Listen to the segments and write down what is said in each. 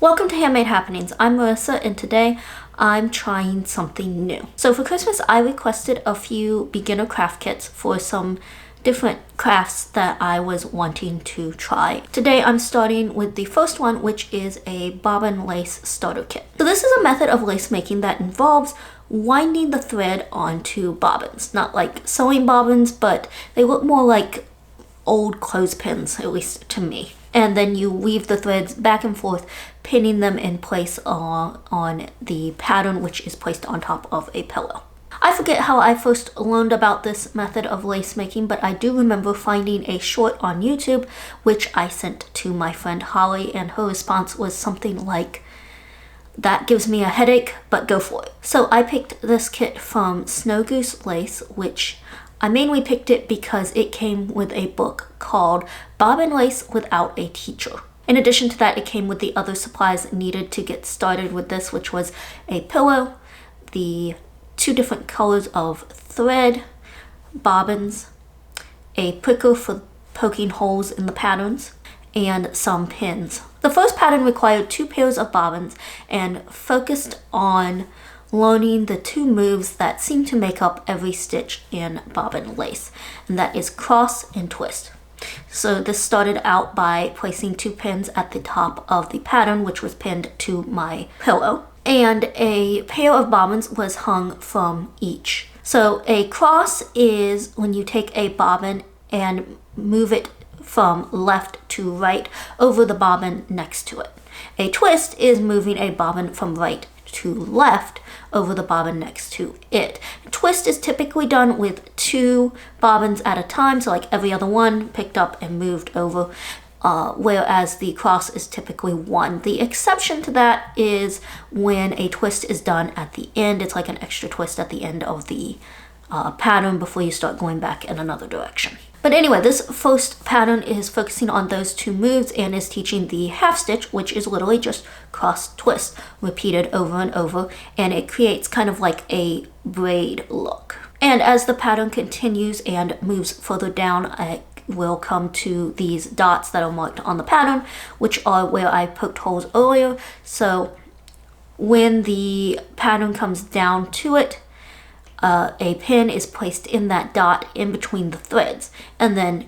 Welcome to Handmade Happenings. I'm Marissa and today I'm trying something new. So for Christmas I requested a few beginner craft kits for some different crafts that I was wanting to try. Today I'm starting with the first one, which is a bobbin lace starter kit. So this is a method of lace making that involves winding the thread onto bobbins. Not like sewing bobbins, but they look more like old clothespins, at least to me. And then you weave the threads back and forth, pinning them in place on the pattern, which is placed on top of a pillow. I forget how I first learned about this method of lace making, but I do remember finding a short on YouTube, which I sent to my friend Holly, and her response was something like, "That gives me a headache, but go for it." So I picked this kit from Snow Goose Lace, which I mainly picked it because it came with a book called Bobbin Lace Without a Teacher. In addition to that, it came with the other supplies needed to get started with this, which was a pillow, the 2 different colors of thread, bobbins, a pricker for poking holes in the patterns, and some pins. The first pattern required 2 pairs of bobbins and focused on learning the 2 moves that seem to make up every stitch in bobbin lace, and that is cross and twist. So this started out by placing 2 pins at the top of the pattern, which was pinned to my pillow, and a pair of bobbins was hung from each. So a cross is when you take a bobbin and move it from left to right over the bobbin next to it. A twist is moving a bobbin from right to left over the bobbin next to it. A twist is typically done with 2 bobbins at a time, so like every other one picked up and moved over, whereas the cross is typically 1. The exception to that is when a twist is done at the end. It's like an extra twist at the end of the pattern before you start going back in another direction. But anyway, this first pattern is focusing on those 2 moves and is teaching the half stitch, which is literally just cross twist repeated over and over, and it creates kind of like a braid look. And as the pattern continues and moves further down, I will come to these dots that are marked on the pattern, which are where I poked holes earlier. So when the pattern comes down to it, a pin is placed in that dot in between the threads, and then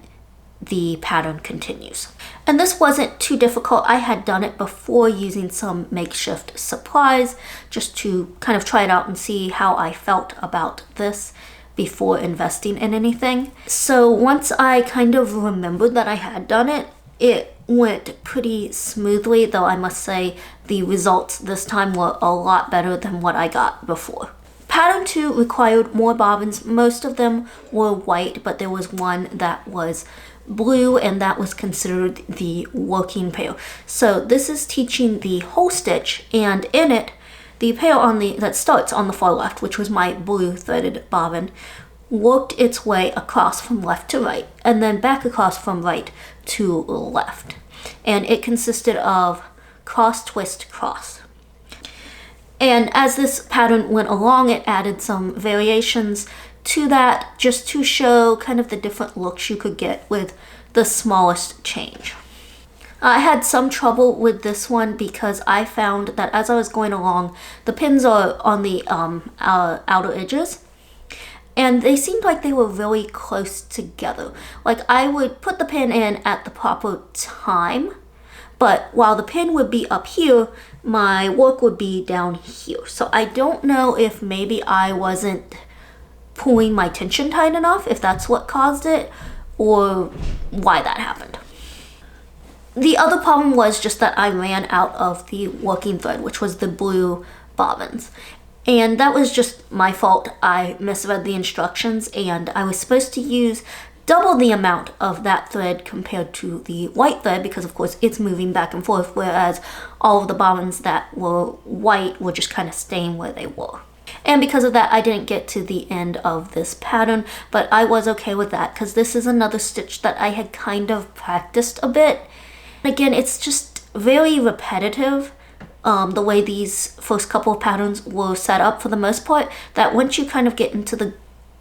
the pattern continues. And this wasn't too difficult. I had done it before using some makeshift supplies just to kind of try it out and see how I felt about this before investing in anything. So once I kind of remembered that I had done it, it went pretty smoothly, though I must say the results this time were a lot better than what I got before. Pattern 2 required more bobbins. Most of them were white, but there was one that was blue, and that was considered the working pair. So this is teaching the whole stitch, and in it, the pair that starts on the far left, which was my blue threaded bobbin, worked its way across from left to right, and then back across from right to left. And it consisted of cross, twist, cross. And as this pattern went along, it added some variations to that just to show kind of the different looks you could get with the smallest change. I had some trouble with this one because I found that as I was going along, the pins are on the outer edges, and they seemed like they were really close together. Like I would put the pin in at the proper time, but while the pin would be up here, my work would be down here. So I don't know if maybe I wasn't pulling my tension tight enough, if that's what caused it, or why that happened. The other problem was just that I ran out of the working thread, which was the blue bobbins. And that was just my fault. I misread the instructions, and I was supposed to use double the amount of that thread compared to the white thread because of course it's moving back and forth, whereas all of the bobbins that were white were just kind of staying where they were. And because of that, I didn't get to the end of this pattern, but I was okay with that because this is another stitch that I had kind of practiced a bit. Again, it's just very repetitive, the way these first couple of patterns were set up for the most part, that once you kind of get into the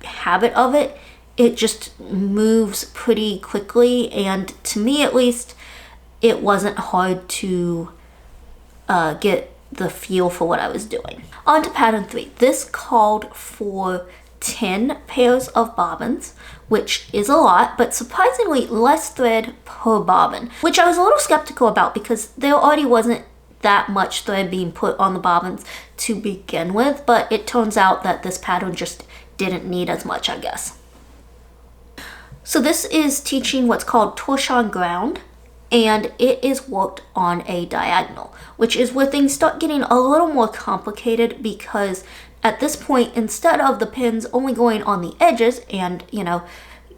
habit of it, it just moves pretty quickly, and to me at least, it wasn't hard to get the feel for what I was doing. On to pattern 3. This called for 10 pairs of bobbins, which is a lot, but surprisingly less thread per bobbin, which I was a little skeptical about because there already wasn't that much thread being put on the bobbins to begin with, but it turns out that this pattern just didn't need as much, I guess. So this is teaching what's called torsion ground, and it is worked on a diagonal, which is where things start getting a little more complicated because at this point, instead of the pins only going on the edges and,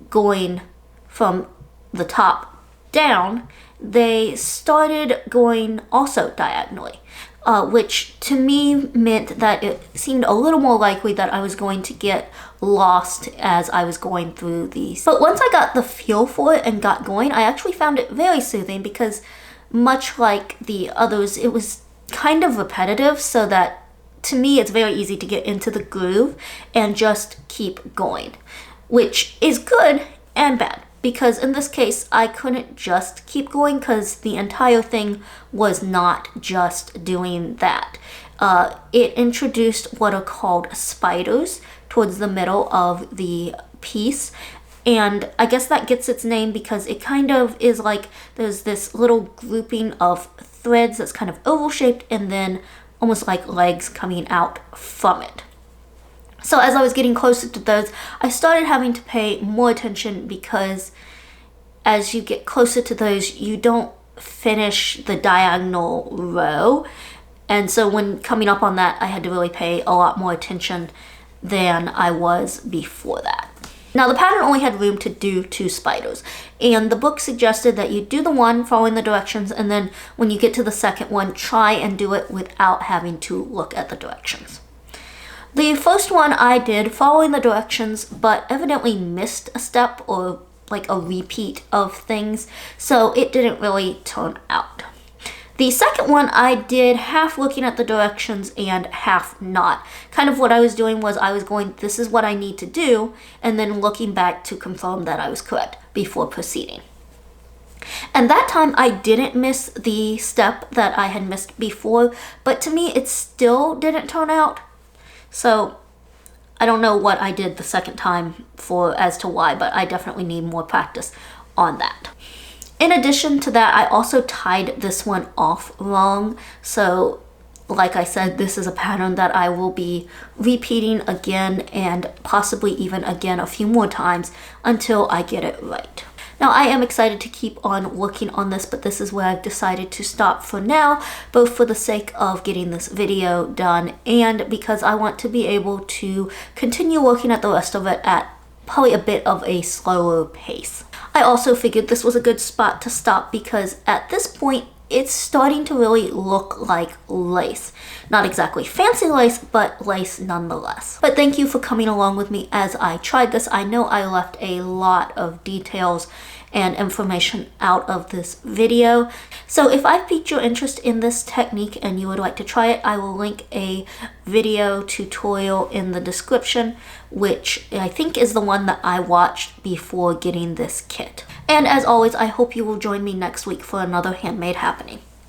going from the top down, they started going also diagonally, which to me meant that it seemed a little more likely that I was going to get lost as I was going through these. But once I got the feel for it and got going, I actually found it very soothing because much like the others, it was kind of repetitive, so that to me it's very easy to get into the groove and just keep going, which is good and bad. Because in this case, I couldn't just keep going because the entire thing was not just doing that. It introduced what are called spiders towards the middle of the piece. And I guess that gets its name because it kind of is like there's this little grouping of threads that's kind of oval shaped and then almost like legs coming out from it. So as I was getting closer to those, I started having to pay more attention because as you get closer to those, you don't finish the diagonal row. And so when coming up on that, I had to really pay a lot more attention than I was before that. Now the pattern only had room to do 2 spiders, and the book suggested that you do the one following the directions, and then when you get to the second one, try and do it without having to look at the directions. The first one I did following the directions, but evidently missed a step or like a repeat of things, so it didn't really turn out. The second one I did half looking at the directions and half not. Kind of what I was doing was I was going, this is what I need to do, and then looking back to confirm that I was correct before proceeding. And that time I didn't miss the step that I had missed before, but to me it still didn't turn out. So I don't know what I did the second time for as to why, but I definitely need more practice on that. In addition to that, I also tied this one off wrong. So like I said, this is a pattern that I will be repeating again and possibly even again a few more times until I get it right. Now I am excited to keep on working on this, but this is where I've decided to stop for now, both for the sake of getting this video done and because I want to be able to continue working at the rest of it at probably a bit of a slower pace. I also figured this was a good spot to stop because at this point it's starting to really look like lace. Not exactly fancy lace, but lace nonetheless. But thank you for coming along with me as I tried this. I know I left a lot of details and information out of this video. So if I've piqued your interest in this technique and you would like to try it, I will link a video tutorial in the description, which I think is the one that I watched before getting this kit. And as always, I hope you will join me next week for another handmade happening.